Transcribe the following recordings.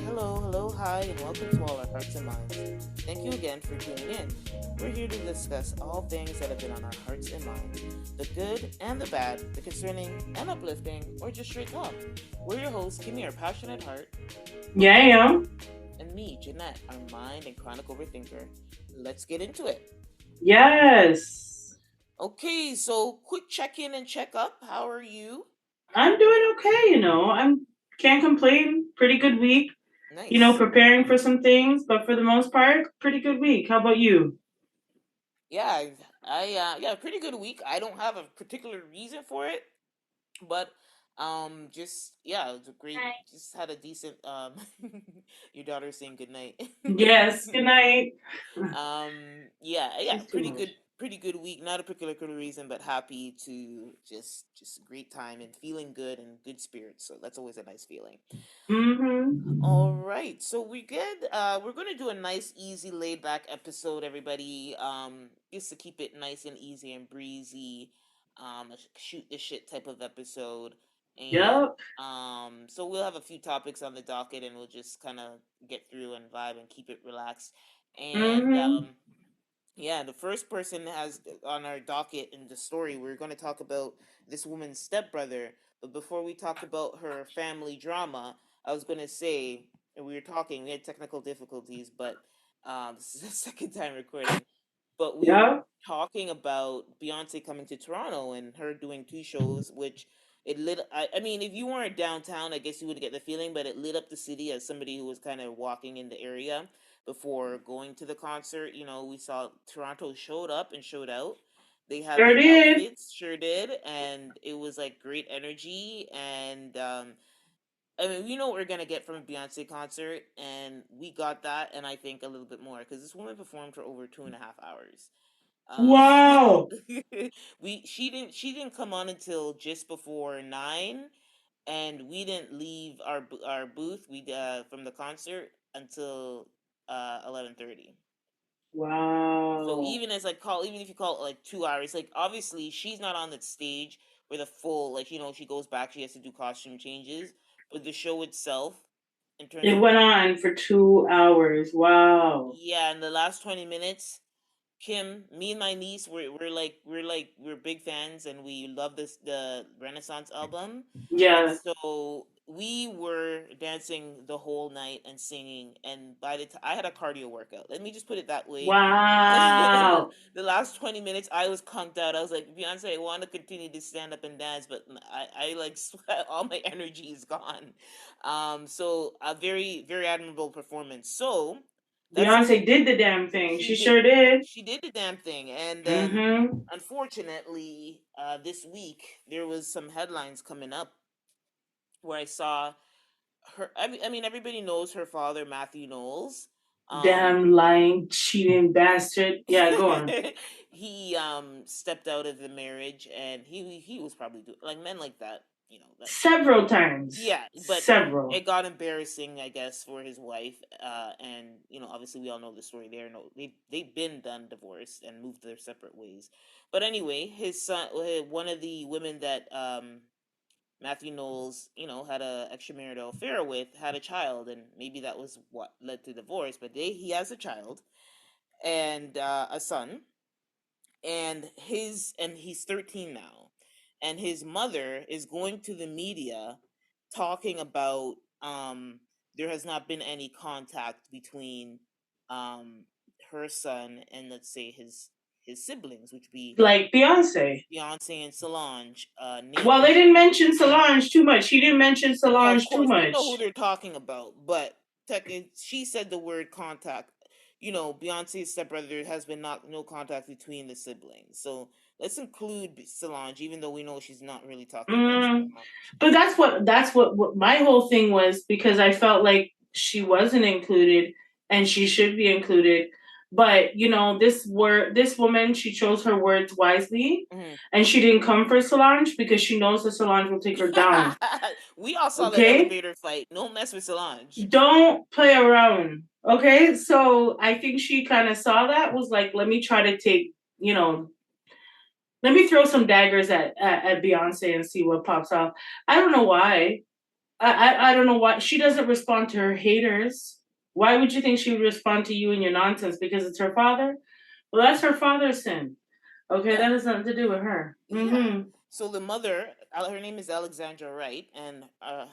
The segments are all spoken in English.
Hello, hi, and welcome to All Our Hearts and Minds. Thank you again for tuning in. We're here to discuss all things that have been on our hearts and minds, the good and the bad, the concerning and uplifting, or just straight talk. We're your hosts, Kimmy, our passionate heart, Yeah, I am. and me, Jeanette, our mind and chronic overthinker. Let's get into it. Yes. Okay, so quick check in and check up. How are you? I'm doing okay. I'm can't complain. Pretty good week. Nice. Preparing for some things, but for the most part, pretty good week. How about you? Yeah, yeah, pretty good week. I don't have a particular reason for it, but just yeah, it was a great. Just had a decent. Your daughter's saying good night. Yes, good night. Yeah, She's too much. pretty good week. Not a particular reason, but happy to just a great time and feeling good and good spirits. So that's always a nice feeling. All Mm-hmm. right, so we good. We're gonna do a nice, easy, laid back episode, everybody. Just to keep it nice and easy and breezy. A shoot the shit type of episode, and Yep. so we'll have a few topics on the docket, and we'll just kind of get through and vibe and keep it relaxed. And Mm-hmm. yeah, the first person has on our docket in the story, we're going to talk about this woman's stepbrother. But before we talk about her family drama, I was going to say, and we were talking, we had technical difficulties, but this is the second time recording. But we were Yep. talking about Beyonce coming to Toronto and her doing two shows, which it lit. I mean, if you weren't downtown, I guess you would get the feeling, but it lit up the city as somebody who was kind of walking in the area before going to the concert. You know, we saw Toronto showed up and showed out. They had Sure the did. outfits, sure did, and it was like great energy. And I mean, we know what we're gonna get from a Beyonce concert, and we got that, and I think a little bit more because this woman performed for over 2.5 hours. Wow. We she didn't come on until just before 9, and we didn't leave our booth we from the concert until 11:30. So Wow. even as like call even if you call it like 2 hours, like obviously she's not on the stage for the full, like, she goes back, she has to do costume changes, but the show itself, in terms It of, went on for 2 hours. Wow. yeah, in the last 20 minutes, Kim, me and my niece, we're big fans, and we love the Renaissance album, and Yeah. so we were dancing the whole night and singing. And by the time I had a cardio workout, let me just put it that way. Wow. The last 20 minutes, I was conked out. I was like, Beyonce, I want to continue to stand up and dance, but I like sweat. All my energy is gone. So a very very admirable performance. So that's Beyonce did the damn thing. she She did sure did. she did the damn thing. And then Mm-hmm. unfortunately, this week there was some headlines coming up where I saw her. I mean, everybody knows her father, Matthew Knowles. um Damn lying, cheating bastard. Yeah, go on. he stepped out of the marriage, and he was probably like men like that, that. Several times. Yeah, but Several. it got embarrassing, I guess, for his wife. And obviously, we all know the story. They've been done divorced and moved their separate ways. But anyway, his son, one of the women that Matthew Knowles, had a extramarital affair with, had a child, and maybe that was what led to divorce. But he has a child and a son, and he's 13 now, and his mother is going to the media talking about, um there has not been any contact between um her son and, let's say, his siblings, which would be Like Beyonce. Beyonce and Solange, Well, they namely. didn't mention Solange too much. He didn't mention No, of Solange too course we know who much. they're talking about, but she said the word contact. Beyonce's stepbrother has been not no contact between the siblings. So let's include Solange, even though we know she's not really talking about Mm, Solange. but what my whole thing was, because I felt like she wasn't included and she should be included. But this woman, she chose her words wisely, Mhm. and she didn't come for Solange because she knows that Solange will take her down. We all saw that Okay? elevator fight. No mess with Solange. Don't play around. Okay? So I think she kind of saw that, was like, let me try to you know, let me throw some daggers at Beyonce and see what pops off. I don't know why. I don't know why she doesn't respond to her haters. Why would you think she would respond to you and your nonsense? Because it's her father? Well, that's her father's sin. Okay, Yeah, that has nothing to do with her. yeah. Mm-hmm. So the mother, her name is Alexandra Wright, and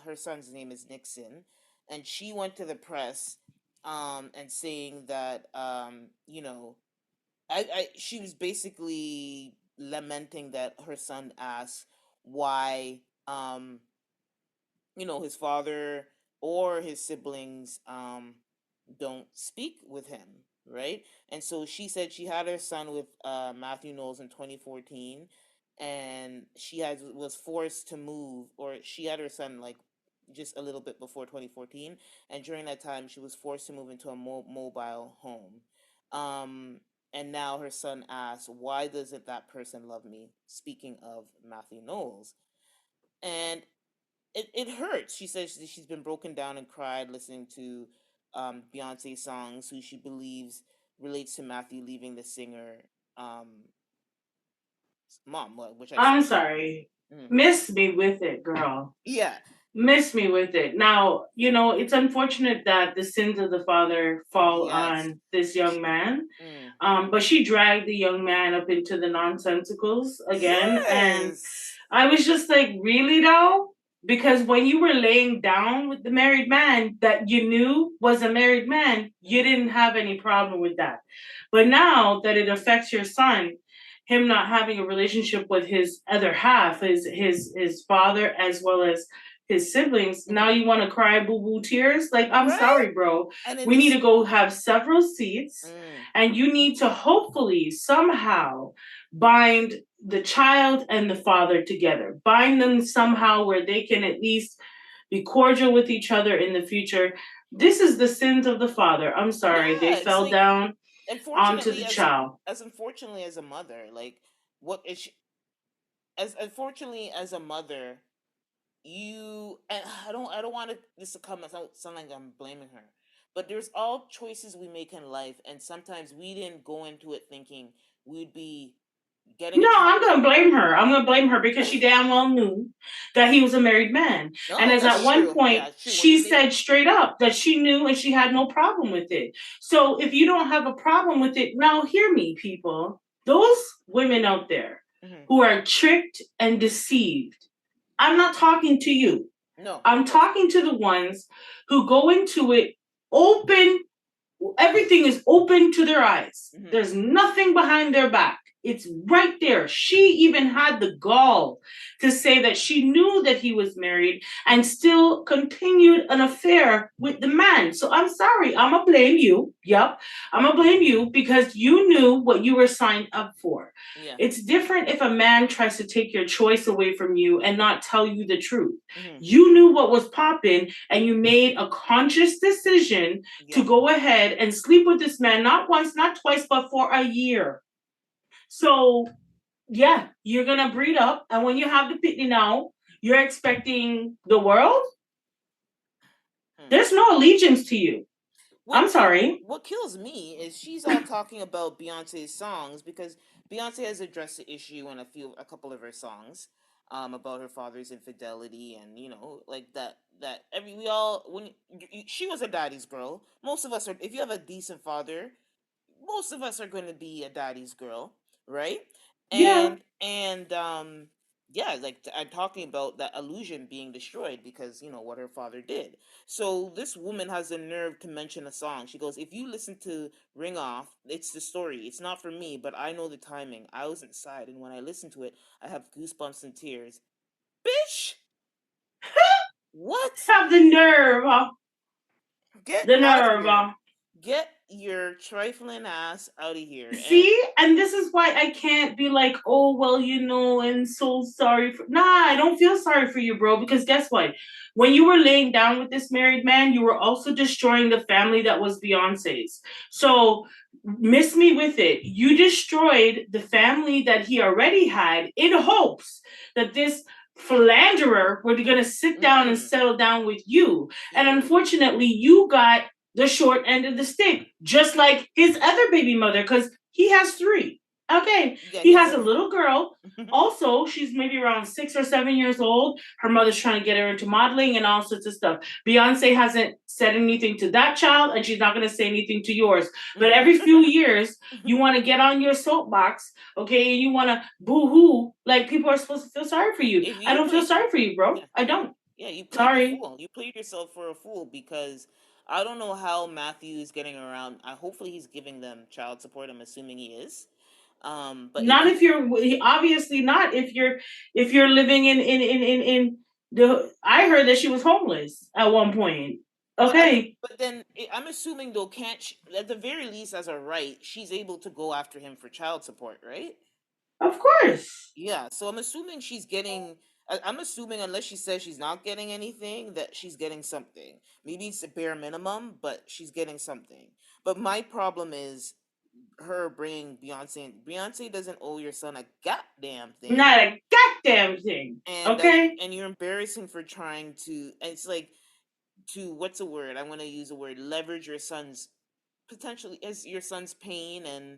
her son's name is Nixon, and she went to the press, and saying that, she was basically lamenting that her son asked why, his father or his siblings don't speak with him, right? And so she said she had her son with Matthew Knowles in 2014, and she was forced to move, or she had her son like just a little bit before 2014, and during that time she was forced to move into a mobile home. Um, and now her son asks, "Why doesn't that person love me?" Speaking of Matthew Knowles, and it hurts. She says she's been broken down and cried listening to Beyonce songs, who she believes relates to Matthew leaving the singer um, mom, which I I'm said. sorry. Mm. Miss me with it, girl. Yeah. Miss me with it. Now, it's unfortunate that the sins of the father fall Yes. on this young man. Mm. But she dragged the young man up into the nonsensicals again. And Yes. I was just like, really though? Because when you were laying down with the married man that you knew was a married man, you didn't have any problem with that. But now that it affects your son, him not having a relationship with his other half, his father as well as his siblings, now Mm-hmm. you want to cry boo boo tears? Like, I'm Right. sorry, bro. And in We need this. to go have several seats, Mm. and you need to hopefully somehow bind the child and the father together. Bind them somehow where they can at least be cordial with each other in the future. This is the sins of the father. I'm sorry. They Yeah, it's fell like, down onto unfortunately, the as child. as unfortunately as a mother, like, what is she, as unfortunately as a mother, and I don't want this to come as sound like I'm blaming her, but there's all choices we make in life, and sometimes we didn't go into it thinking we'd be getting a No, child. I'm gonna blame her. I'm gonna blame her because she damn well knew that he was a married man. And No, as at that's one true. point Yeah, it's true. When she you say, said straight up that she knew and she had no problem with it. So if you don't have a problem with it, now hear me, people. Those women out there hmm, who are tricked and deceived, I'm not talking to you. no, I'm of course. talking to the ones who go into it open. Everything is open to their eyes. Hmm. There's nothing behind their back. It's right there. She even had the gall to say that she knew that he was married and still continued an affair with the man. So I'm sorry. I'm going to blame you. Yep. I'm going to blame you because you knew what you were signed up for. Yeah. It's different if a man tries to take your choice away from you and not tell you the truth. Hmm. You knew what was popping and you made a conscious decision to Yeah. go ahead and sleep with this man, not once, not twice, but for a year. So, yeah, you're going to breed up. And when you have the pitney now, you're expecting the world. Hmm. There's no allegiance to you. I'm sorry. What kills me is she's all talking about Beyonce's songs, because Beyonce has addressed the issue in a couple of her songs, about her father's infidelity, and like that every we all when she was a daddy's girl. Most of us are. If you have a decent father, most of us are going to be a daddy's girl, right? Yeah. And yeah, like, I'm talking about that illusion being destroyed because what her father did. So this woman has the nerve to mention a song. She goes, "If you listen to Ring Off, it's the story. It's not for me, but I know the timing. I was inside, and when I listen to it, I have goosebumps and tears." Bitch, what? Have the nerve. Get The out of nerve. here. Get your trifling ass out of here. And See, and this is why I can't be like, oh, well, and so sorry for. Nah, I don't feel sorry for you, bro, because guess what? When you were laying down with this married man, you were also destroying the family that was Beyonce's. So, miss me with it. You destroyed the family that he already had in hopes that this philanderer were going to sit down and mm-mm. settle down with you. And Yeah. unfortunately, you got the short end of the stick, just like his other baby mother, because he has three. Okay, Yeah, he he has has a a little girl. Also, she's maybe around 6 or 7 years old. Her mother's trying to get her into modeling and all sorts of stuff. Beyonce hasn't said anything to that child, and she's not going to say anything to yours. But mm. every few years, you want to get on your soapbox, okay, and you want to boo hoo. Like people are supposed to feel sorry for you. If I you don't feel play, sorry for you, bro. yeah, I don't. yeah, you played the Sorry. fool. You played yourself for a fool because I don't know how Matthew is getting around. Hopefully he's giving them child support. I'm assuming he is. But if Not he if you're obviously not if you're living in the. I heard that she was homeless at one point. Okay, but then I'm assuming though, can't she, at the very least as a right, she's able to go after him for child support, right? of course. Yeah, so I'm assuming she's getting. I'm assuming unless she says she's not getting anything, that she's getting something. Maybe it's a bare minimum, but she's getting something. But my problem is her bringing Beyonce in. Beyonce doesn't owe your son a goddamn thing, Not a goddamn thing. and Okay. you're embarrassing for trying to. And it's like to what's a word? I want to use a word. Leverage your son's potentially as your son's pain and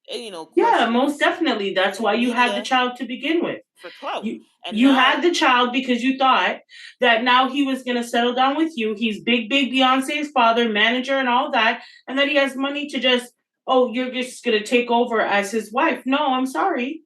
Yeah, most questions definitely. in That's the why you had the media child to begin with. for clout. You And you now, had the child because you thought that now he was gonna settle down with you. He's big Beyonce's father, manager, and all that, and that he has money to just you're just gonna take over as his wife. No, I'm sorry.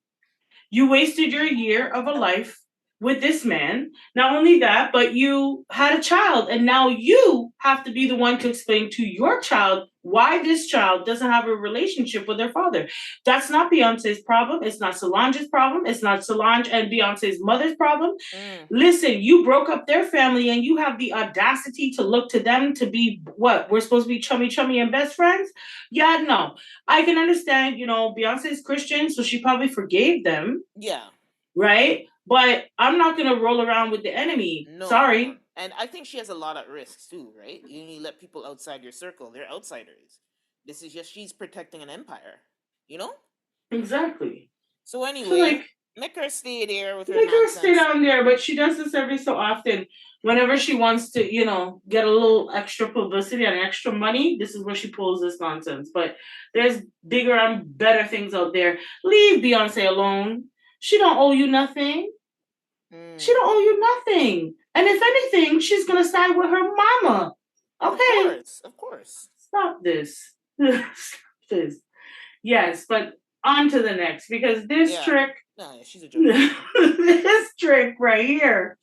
You wasted your year of a life with this man. Not only that, but you had a child, and now you have to be the one to explain to your child why this child doesn't have a relationship with their father. That's not Beyonce's problem. It's not Solange's problem. It's not Solange and Beyonce's mother's problem. mm, Listen, you broke up their family and you have the audacity to look to them to be what? We're supposed to be chummy and best friends? Yeah, no. I can understand, Beyonce's Christian, so she probably forgave them, yeah, right? But I'm not gonna roll around with the enemy. no. Sorry. And I think she has a lot of risks too, right? You need to let people outside your circle. They're outsiders. This is just she's protecting an empire, you know? Exactly. So So anyway, like make her stay there with her make her stay nonsense. down there, but she does this every so often. Whenever she wants to, get a little extra publicity and extra money, this is where she pulls this nonsense. But there's bigger and better things out there. Leave Beyonce alone. She don't owe you nothing. She Mm, don't owe you nothing. And if anything, she's gonna side with her mama. of Okay, course, of course. stop this. Stop this. Yes, but on to the next because this Yeah. trick, No, yeah, she's a joke. this trick right here.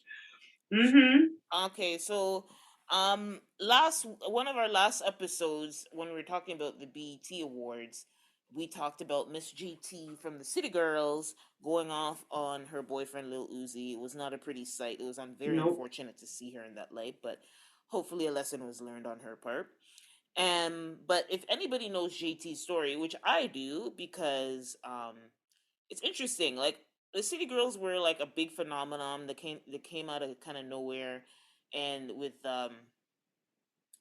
Mm-hmm. Okay, so last one of our last episodes when we were talking about the BET Awards, we talked about Miss GT from the City Girls going off on her boyfriend Lil Uzi. It was not a pretty sight. It was very Nope. unfortunate to see her in that light, but hopefully a lesson was learned on her part. But if anybody knows JT's story, which I do because it's interesting. Like the City Girls were like a big phenomenon that came out of kind of nowhere, and with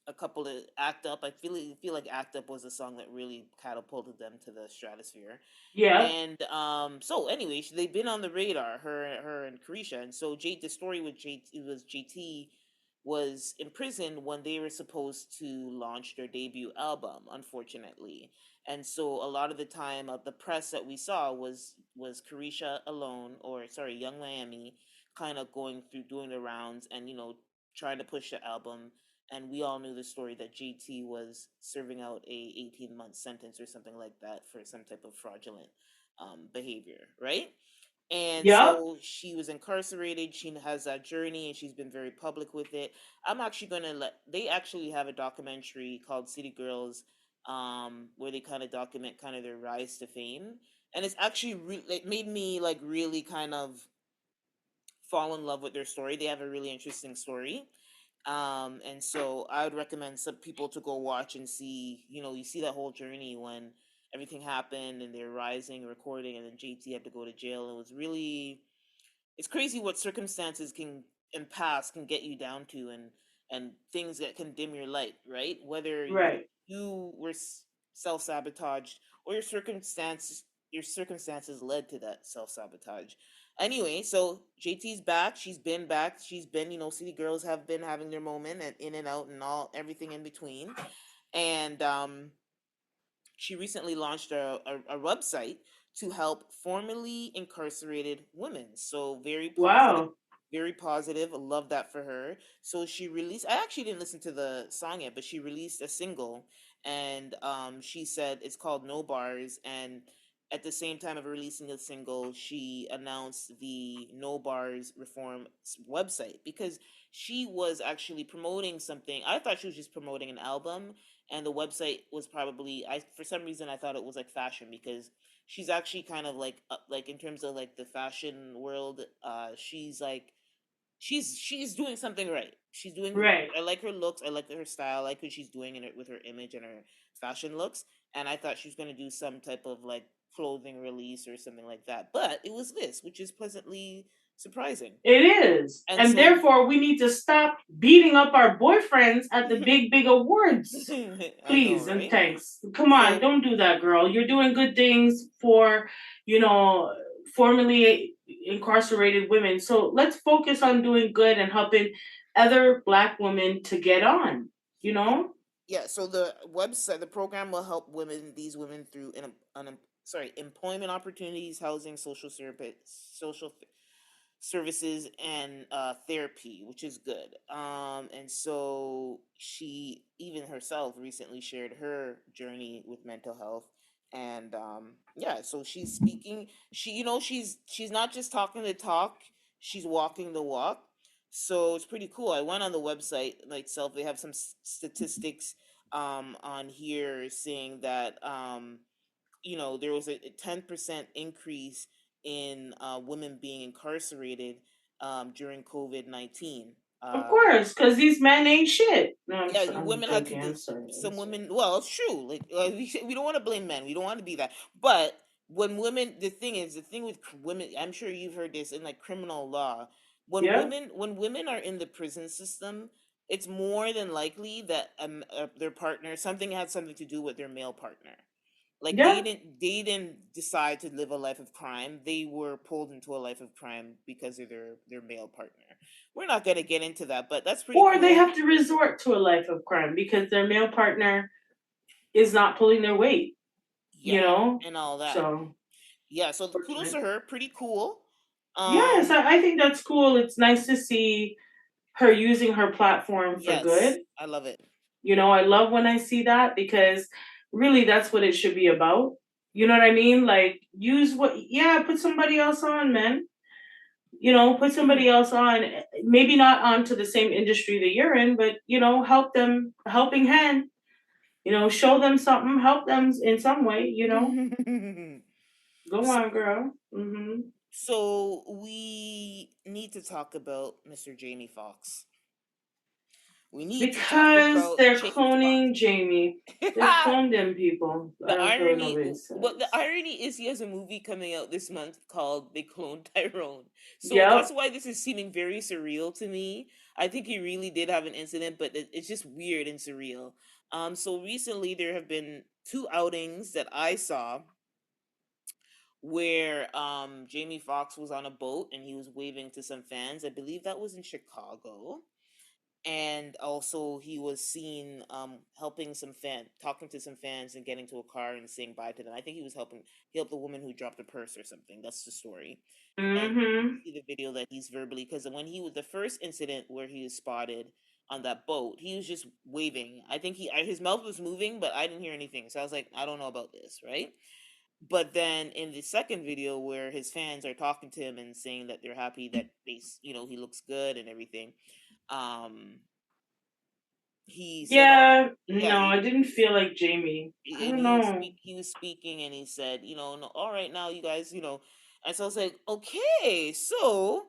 a couple of Act Up, I feel like Act Up was a song that really catapulted them to the stratosphere. Yeah. And so anyway, they've been on the radar, her and Carisha. And so the story with JT was imprisoned when they were supposed to launch their debut album, unfortunately. And so a lot of the time, the press that we saw was Carisha alone, or sorry, Young Miami, kind of going through doing the rounds and trying to push the album. And we all knew the story that JT was serving out a 18-month sentence or something like that for some type of fraudulent behavior, right? And Yep. so she was incarcerated. She has that journey, and she's been very public with it. I'm actually gonna let. They actually have a documentary called City Girls, where they kind of document kind of their rise to fame, and it's actually it made me like really kind of fall in love with their story. They have a really interesting story, and so I would recommend some people to go watch and see. You see that whole journey when everything happened and they're rising, recording, and then JT had to go to jail. It was really, it's crazy what circumstances can and past can get you down to, and things that can dim your light, right? Whether Right. you were self sabotaged or your circumstances led to that self sabotage. Anyway, so JT's back. She's been back. She's been, City Girls have been having their moment and in and out and all everything in between. And she recently launched a website to help formerly incarcerated women. So very positive, Wow. very positive. I love that for her. So she released. I actually didn't listen to the song yet, but she released a single, and she said it's called No Bars. And at the same time of releasing the single, she announced the No Bars Reform website because she was actually promoting something. I thought she was just promoting an album, and the website was probably, I for some reason I thought it was like fashion because she's actually kind of like in terms of like the fashion world, she's like she's doing something right. She's doing, Right. I like her looks, I like her style, I like what she's doing in it with her image and her fashion looks. And I thought she was going to do some type of like clothing release or something like that, but it was this, which is pleasantly surprising. It is. And And so therefore, we need to stop beating up our boyfriends at the big, big awards. I know, Please and right? thanks. Come on, So don't do that, girl. You're doing good things for, you know, formerly incarcerated women. So let's focus on doing good and helping other Black women to get on, you know? yeah, so the website, the program will help these women through employment opportunities, housing, social services, and therapy, which is good. And so she even herself recently shared her journey with mental health, and yeah, so she's speaking. She's not just talking the talk; she's walking the walk. So it's pretty cool. I went on the website like itself. They have some statistics on here saying that there was a 10% increase in women being incarcerated during COVID-19. Of Uh, course, because these men ain't shit. No, yeah, I'm women had to joking. do I'm sorry. I'm some sorry. women. Well, it's true. Like we don't want to blame men. We don't want to be that. But when women, the thing with women, I'm sure you've heard this in like criminal law. Yeah? When women are in the prison system, it's more than likely that their partner, something had something to do with their male partner. Like Yeah? they didn't decide to live a life of crime. They were pulled into a life of crime because of their male partner. We're not gonna get into that, but that's pretty Or they cool. have to resort to a life of crime because their male partner is not pulling their weight, you Yeah, know? and all that. So, Yeah, so the kudos fortunate. to her, pretty cool. Yes, Um, I think that's cool. It's nice to see her using her platform for yes, good. I love it. You know, I love when I see that because really that's what it should be about. You know what I mean? Like, yeah, put somebody else on, man. You know, put somebody else on, maybe not onto the same industry that you're in, but, help them, helping hand, show them something, help them in some way, Go on, So, girl. Hmm. so we need to talk about Mr. Jamie Foxx. We need to talk Because about they're Jamie Foxx. cloning Jamie. They cloned them people. I The don't care what irony, nobody but the says. irony is he has a movie coming out this month called They Cloned Tyrone. So that's Yep. why this is seeming very surreal to me. I think he really did have an incident, but it's just weird and surreal. So recently there have been two outings that I saw where Jamie Foxx was on a boat and he was waving to some fans. I believe that was in Chicago, and also he was seen helping some talking to some fans and getting to a car and saying bye to them. I think he helped the woman who dropped a purse or something. That's the story. And you Hmm. see the video that he's verbally, because when he was the first incident where he was spotted on that boat, he was just waving. I think his mouth was moving, but I didn't hear anything, so I was like, I don't know about this, right? But then in the second video where his fans are talking to him and saying that they're happy that he looks good and everything, um he said, "Oh, Yeah. yeah." No, I didn't feel like Jamie. I And don't know. he was speaking, and he said, "No, all right, now you guys, And so I was like, "Okay, so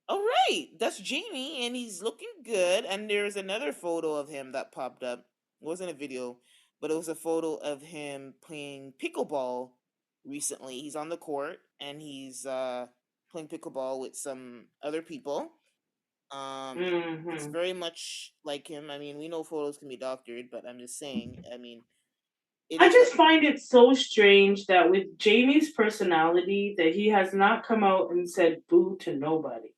all right, that's Jamie, and he's looking good." And there's another photo of him that popped up. It wasn't a video, but it was a photo of him playing pickleball recently. He's on the court and he's playing pickleball with some other people. It's Hmm. very much like him. I mean, we know photos can be doctored, but I'm just saying. I mean, it I is what. just find it so strange that with Jamie's personality that he has not come out and said boo to nobody.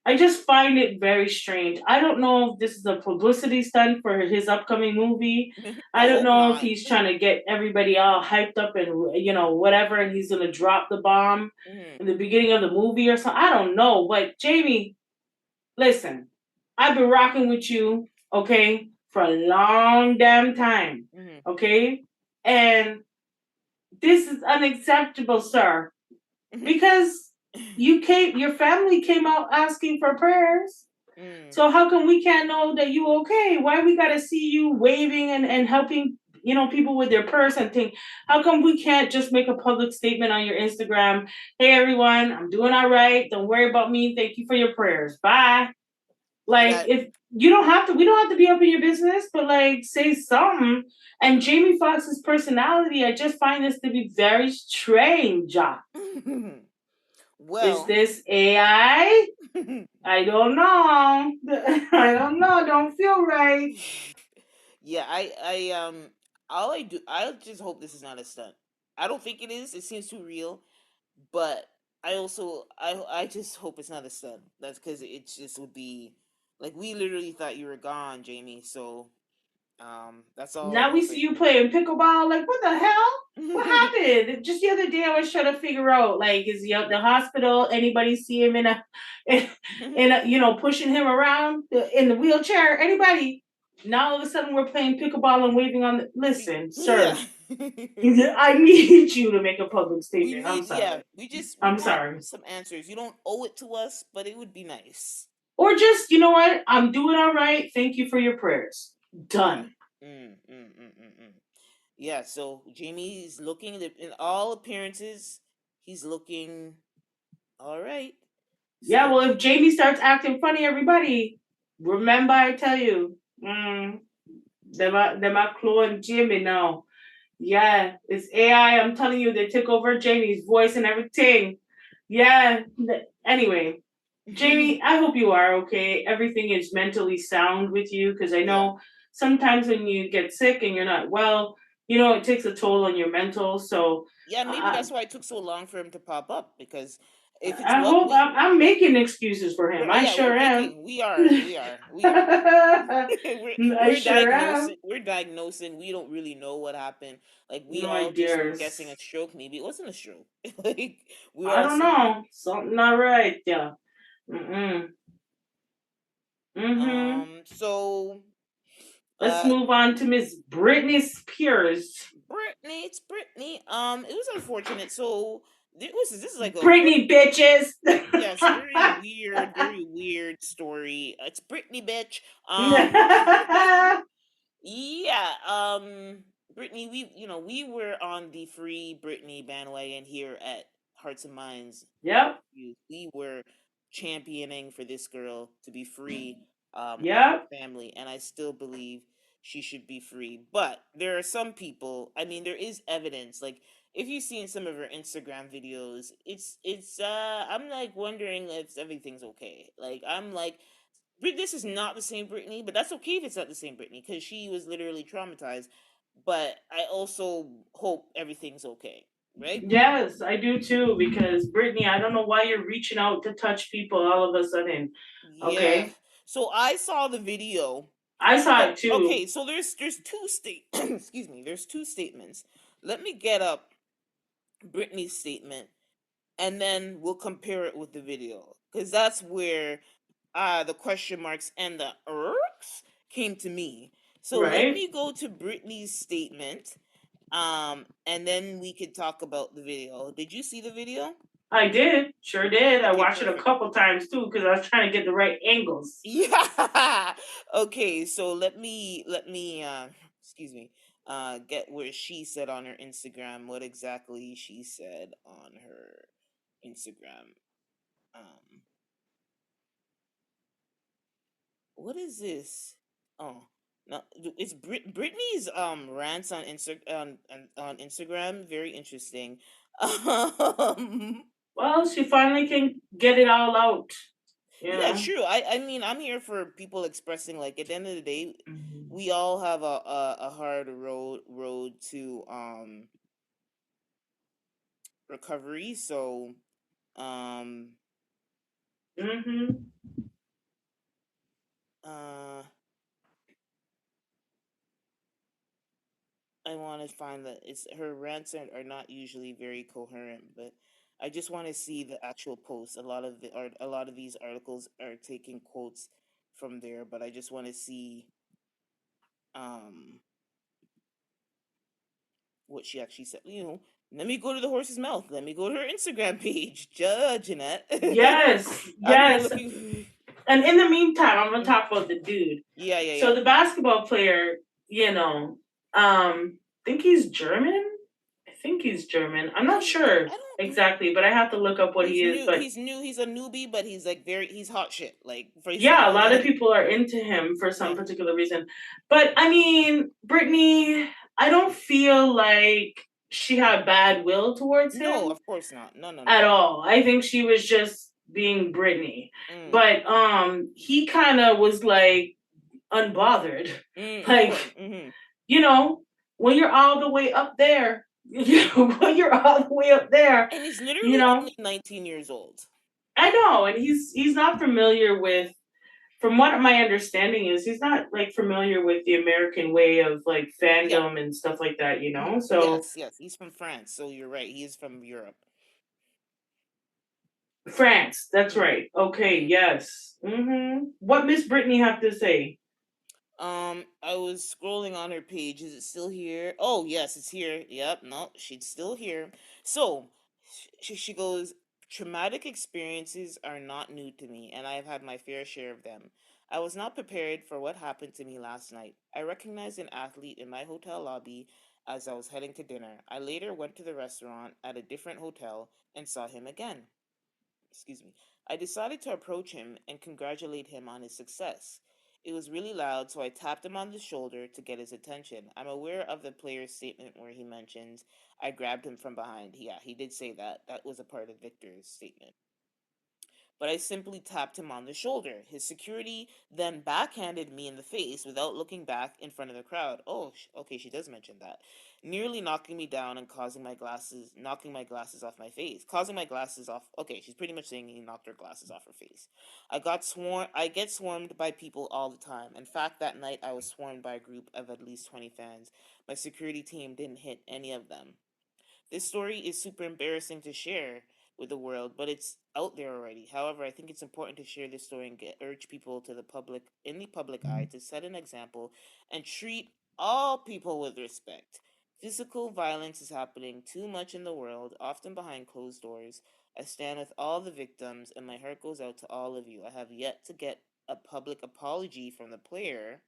I just find it very strange. I don't know if this is a publicity stunt for his upcoming movie. I I don't hope know if not. he's trying to get everybody all hyped up and whatever, and he's gonna drop the bomb Mhm. in the beginning of the movie or something. I don't know, but Jamie, listen, I've been rocking with you, okay, for a long damn time, Mhm. okay, and this is unacceptable, sir, Mhm. because your family came out asking for prayers. Mm. So how come we can't know that you okay? Why we gotta see you waving and helping people with their purse and thing? How come we can't just make a public statement on your Instagram? Hey everyone, I'm doing all right. Don't worry about me. Thank you for your prayers. Bye. Like Yeah. if you don't have to, we don't have to be up in your business, but like say something. And Jamie Foxx's personality, I just find this to be very strange. Is Well. this AI? I don't know. I don't know. Don't feel right. Yeah, all I just hope this is not a stunt. I don't think it is. It seems too real, but I just hope it's not a stunt. That's because it just would be like we literally thought you were gone, Jamie. So that's all I'm Now we see hoping. you playing pickleball. Like, what the hell? What happened? Just the other day, I was trying to figure out, like, is he at the hospital? Anybody see him pushing him around in the wheelchair? Anybody? Now all of a sudden, we're playing pickleball and waving on the. Listen, Yeah. sir, I need you to make a public We statement. I'm need, yeah, sorry. we I'm want sorry. some answers. You don't owe it to us, but it would be nice. Or just, you know what? I'm doing all right. Thank you for your prayers. Yeah. Done. Yeah, so Jamie's looking in all appearances, he's looking all right. Yeah, So, well, if Jamie starts acting funny, everybody, remember I tell you, them are Chloe and Jimmy now. Yeah, it's AI. I'm telling you, they took over Jamie's voice and everything. Yeah. Anyway, Jamie, I hope you are okay. Everything is mentally sound with you because I yeah. know sometimes when you get sick and you're not well, it takes a toll on your mental. So Yeah, maybe uh, that's why it took so long for him to pop up because if it's I what hope I'm making excuses for him. I yeah, we're sure am. making we are I sure am. we're diagnosing. We don't really know what happened. Like we My all just were guessing dears. a stroke. Maybe it wasn't a stroke. Like we I all don't said. know. Something not right. Yeah. Mm-mm. Mm-hmm. So Let's uh move on to Miss Britney Spears. Brittany, it's Brittany. It was unfortunate. So this is like a Britney bitches. yes, very weird story. It's Brittany, bitch. Yeah. Brittany, we were on the free Brittany bandwagon here at Hearts and Minds. Yep. We were championing for this girl to be free of her Yep. family, and I still believe she should be free. But there are some people. I mean, there is evidence. Like if you've seen some of her Instagram videos, it's. I'm like wondering if everything's okay. Like I'm like this is not the same Britney, but that's okay if it's not the same Britney because she was literally traumatized. But I also hope everything's okay, right? Yes, I do too. Because Brittany, I don't know why you're reaching out to touch people all of a sudden. Yeah. Okay. So I saw the video. I saw So it too. okay, so there's two state excuse me, there's two statements. Let me get up Britney's statement and then we'll compare it with the video because that's where the question marks and the irks came to me. So let Right. me go to Britney's statement, and then we could talk about the video. Did you see the video? I did. Sure did. I Okay, watched it a perfect. couple times too because I was trying to get the right angles. Yeah. Okay, so let me excuse me get where she said on her Instagram what exactly she said on her Instagram. Um what is this? Oh, no, it's Britney's rants on on Instagram very interesting. Um, Well, she finally can get it all out. You yeah, know. true. I mean, I'm here for people expressing like at the end of the day, Mhm. we all have a hard road to recovery. So um Mhm. I want to find that it's her rants are not usually very coherent, but I just want to see the actual posts. A lot of these articles are taking quotes from there, but I just want to see um what she actually said. Let me go to the horse's mouth. Let me go to her Instagram page. Jeanette. Yes, I'm here yes. looking. And in the meantime, I'm gonna talk about the dude. Yeah, yeah, So yeah. the basketball player, I think he's German. I think he's German. I'm not sure I don't. exactly, but I have to look up what he He's is. new. But He's new. He's a newbie, but he's like he's hot shit. Like from yeah, a lot of people are into him for some yeah. particular reason. But I mean, Brittany, I don't feel like she had bad will towards No, him of course not. No, no, at no. all. I think she was just being Brittany. Mm. But he kind of was like unbothered. Of course. Like, Mm-hmm. you know, when you're all the way up there, when you're all the way up there, And he's you literally know, only 19 years old. I know, and he's not familiar with, from what my understanding is, he's not like familiar with the American way of like Yeah. fandom and stuff like that, you know? So Yes, yes. He's from France, so you're right. He is from Europe. France, that's Mm-hmm. right. Okay, Mm-hmm. yes. What Miss Brittany have to say? I was scrolling on her page. Is it still here? Oh, yes, it's here. Yep, no, she's still here. So, she goes, traumatic experiences are not new to me, and I have had my fair share of them. I was not prepared for what happened to me last night. I recognized an athlete in my hotel lobby as I was heading to dinner. I later went to the restaurant at a different hotel and saw him again. Excuse me. I decided to approach him and congratulate him on his success. It was really loud, so I tapped him on the shoulder to get his attention. I'm aware of the player's statement where he mentions I grabbed him from behind. Yeah, he did say that. That was a part of Victor's statement, but I simply tapped him on the shoulder. His security then backhanded me in the face without looking back in front of the crowd. Oh, okay, she does mention that. Nearly knocking me down and knocking my glasses off my face, causing my glasses off. Okay, she's pretty much saying he knocked her glasses off her face. I get swarmed by people all the time. In fact, that night I was swarmed by a group of at least 20 fans. My security team didn't hit any of them. This story is super embarrassing to share with the world, but it's out there already. However, I think it's important to share this story and urge people to the public in the public eye to set an example and treat all people with respect. Physical violence is happening too much in the world, often behind closed doors. I stand with all the victims, and my heart goes out to all of you. I have yet to get a public apology from the player.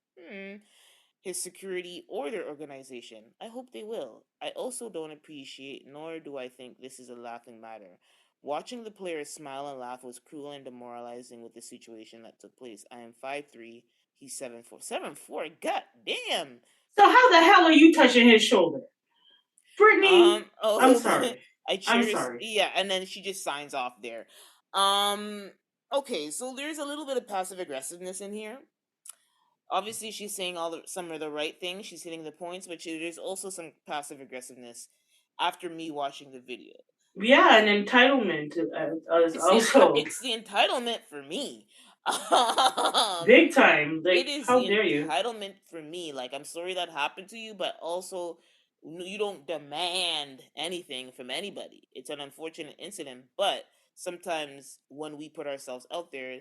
His security or their organization. I hope they will. I also don't appreciate, nor do I think this is a laughing matter. Watching the players smile and laugh was cruel and demoralizing with the situation that took place. I am 5'3", he's 7'4". 7'4", god damn! So how the hell are you touching his shoulder? Brittany, I'm Oh, sorry. I I'm cherish, sorry. yeah, and then she just signs off there. Okay, so there's a little bit of passive aggressiveness in here. Obviously she's saying some of the right things, she's hitting the points, but there's also some passive aggressiveness after me watching the video. Yeah, an entitlement is it's the also it's the entitlement for me. um big time. it Like, is how the dare you? entitlement for me. Like, I'm sorry that happened to you, but also you don't demand anything from anybody. It's an unfortunate incident, but sometimes when we put ourselves out there,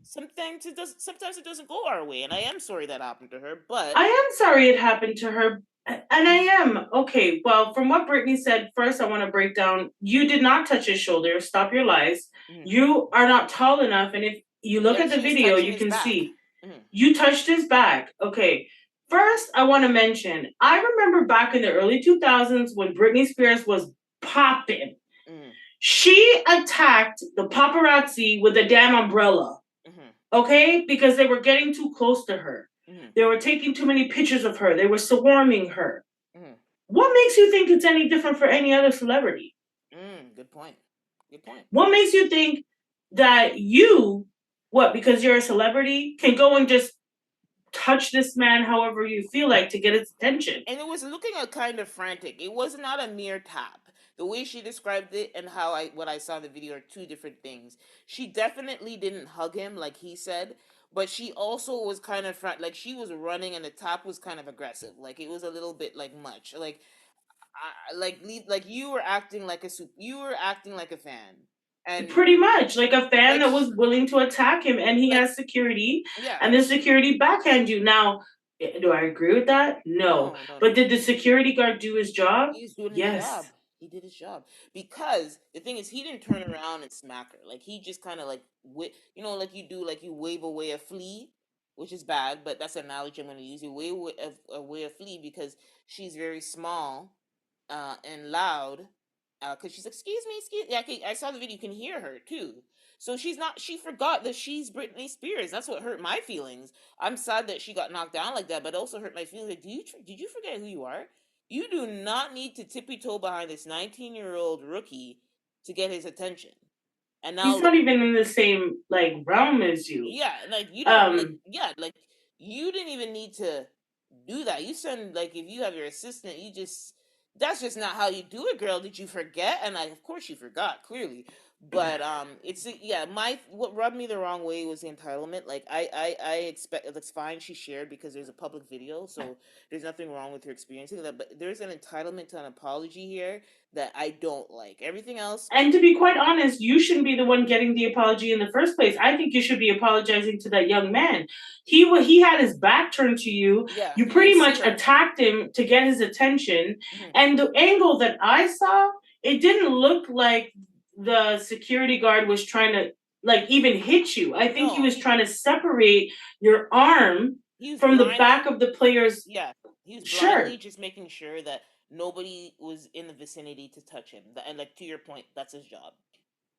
sometimes it doesn't go our way, and I am sorry that happened to her, but I am sorry it happened to her. And I am. Okay, well, from what Brittany said, first I want to break down. You did not touch his shoulder. Stop your lies. mhm. You are not tall enough. And if you look Yep, at the she was video, touching you his can back. see Mhm. you touched his back. Okay. First, I want to mention, I remember back in the early 2000s when Britney Spears was popping. Mhm. She attacked the paparazzi with a damn umbrella. Mhm. Okay? Because they were getting too close to her. Mhm. They were taking too many pictures of her. They were swarming her. Mhm. What makes you think it's any different for any other celebrity? Good point. Good point. What makes you think that you, what, because you're a celebrity, can go and just touch this man however you feel like to get his attention? And it was looking a kind of frantic. It was not a mere tap. the way she described it and how I what I saw in the video are two different things. She definitely didn't hug him like he said, but she also was kind of like she was running and the top was kind of aggressive. Like it was a little bit like much. Like like you were acting like you were acting like a fan. And Pretty much like a fan like that was willing to attack him, and he like has security, yeah, and the security backhand you. Now, do I agree with that? No. no, no, But no. did the security guard do his job? He's doing his Yes. job. He did his job because the thing is, he didn't turn around and smack her. Like he just kind of like, like you do, like you wave away a flea, which is bad, but that's an analogy I'm going to use. You wave away a flea because she's very small, and loud, because she's like, excuse me, excuse. Yeah, okay, I saw the video. You can hear her too. So she's not. She forgot that she's Britney Spears. That's what hurt my feelings. I'm sad that she got knocked down like that, but it also hurt my feelings. Like, did you forget who you are? You do not need to tippy toe behind this 19-year-old rookie to get his attention. And now He's not even in the same like realm as you. yeah, like you don't like Um, yeah, like you didn't even need to do that. You send like if you have your assistant, you just that's just not how you do it, girl. Did you forget? And of course you forgot, clearly. But it's yeah, my what rubbed me the wrong way was the entitlement. Like I expect it's fine she shared because there's a public video, so there's nothing wrong with her experiencing that. But there's an entitlement to an apology here that I don't like. Everything else, and to be quite honest, you shouldn't be the one getting the apology in the first place. I think you should be apologizing to that young man. He had his back turned to you. yeah, You he pretty didn't see much her. attacked him to get his attention. Mhm. And the angle that I saw, it didn't look like the security guard was trying to like even hit you. I think he No, was trying to separate your arm he was from the back blindly of the player's yeah, he was blindly shirt. just making sure that nobody was in the vicinity to touch him. And like to your point, that's his job.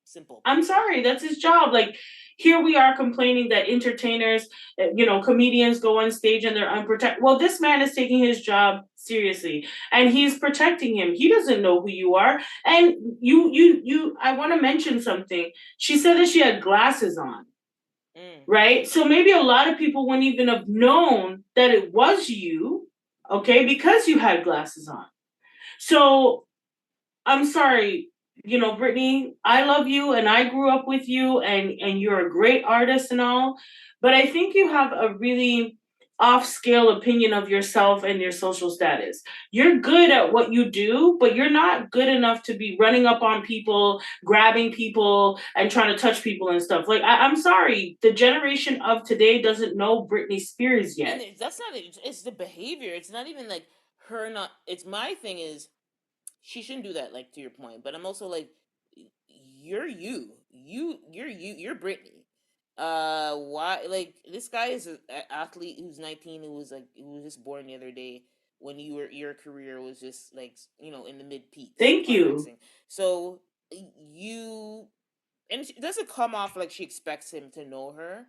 Simple. I'm sorry, that's his job. Like, here we are complaining that entertainers, comedians go on stage and they're unprotected. Well, this man is taking his job seriously, and he's protecting him. He doesn't know who you are, and you. I want to mention something. She said that she had glasses on, Mm. right? So maybe a lot of people wouldn't even have known that it was you, okay, because you had glasses on. So I'm sorry, Brittany, I love you and I grew up with you and you're a great artist and all, but I think you have a really off scale opinion of yourself and your social status. You're good at what you do, but you're not good enough to be running up on people, grabbing people, and trying to touch people and stuff. Like, I'm sorry, the generation of today doesn't know Britney Spears And yet. that's not it. It's the behavior. It's not even like her not. It's my thing is she shouldn't do that. Like to your point, but I'm also like, you're you're Britney. Why? Like this guy is an athlete who's 19 who was just born the other day when your career was just like in the mid peaks Thank you. climaxing. So you and it doesn't come off like she expects him to know her,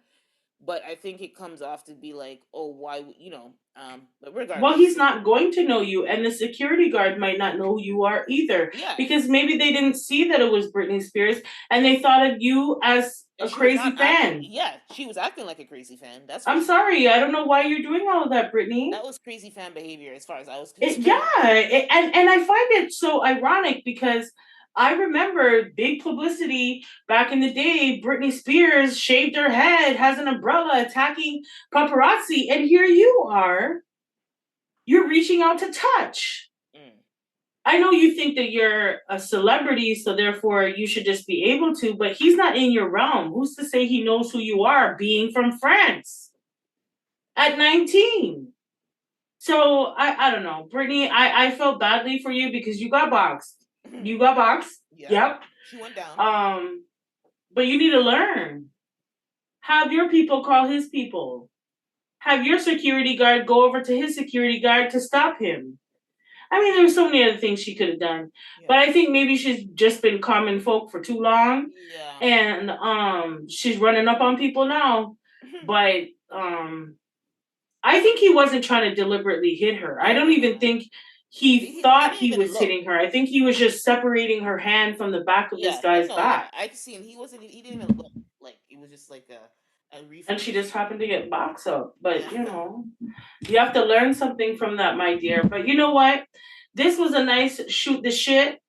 but I think it comes off to be like, oh, why, but Well, he's regardless, not going to know you, and the security guard might not know who you are either, yeah, because maybe they didn't see that it was Britney Spears and they thought of you as and a she was not crazy acting, fan. yeah, she was acting like a crazy fan, that's for I'm sure. sorry, I don't know why you're doing all of that, Britney. That was crazy fan behavior as far as I was concerned. Yeah, and I find it so ironic because I remember big publicity back in the day. Britney Spears shaved her head, has an umbrella, attacking paparazzi, and here you are. You're reaching out to touch. Mm. I know you think that you're a celebrity, so therefore you should just be able to, but he's not in your realm. Who's to say he knows who you are, being from France at 19? So I don't know. Brittany, I felt badly for you because you got boxed. You got boxed. Yeah, Yep. she went down. But you need to learn. Have your people call his people. Have your security guard go over to his security guard to stop him. I mean, there's so many other things she could have done, but Yeah, I think maybe she's just been common folk for too long, yeah. and she's running up on people now. But I think he wasn't trying to deliberately hit her. I No, don't no, even no. think he He thought didn't he even was look. hitting her. I think he was just separating her hand from the back of this Yeah, guy's no, yeah. back, I could see him. He wasn't. He didn't even look. Like it was just like a and she reflex. just happened to get boxed up. Yeah. But you have to learn something from that, my dear. But you know what? This was a nice shoot the shit.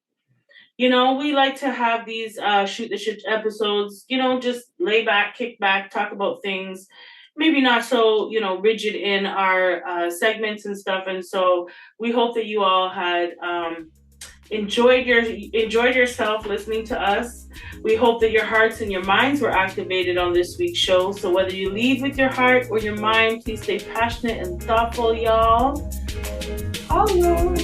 You know, we like to have these shoot the shit episodes, you know, just lay back, kick back, talk about things, maybe not so, you know, rigid in our segments and stuff. And so we hope that you all had enjoyed yourself listening to us. We hope that your hearts and your minds were activated on this week's show. So whether you lead with your heart or your mind, please stay passionate and thoughtful, y'all. Hello.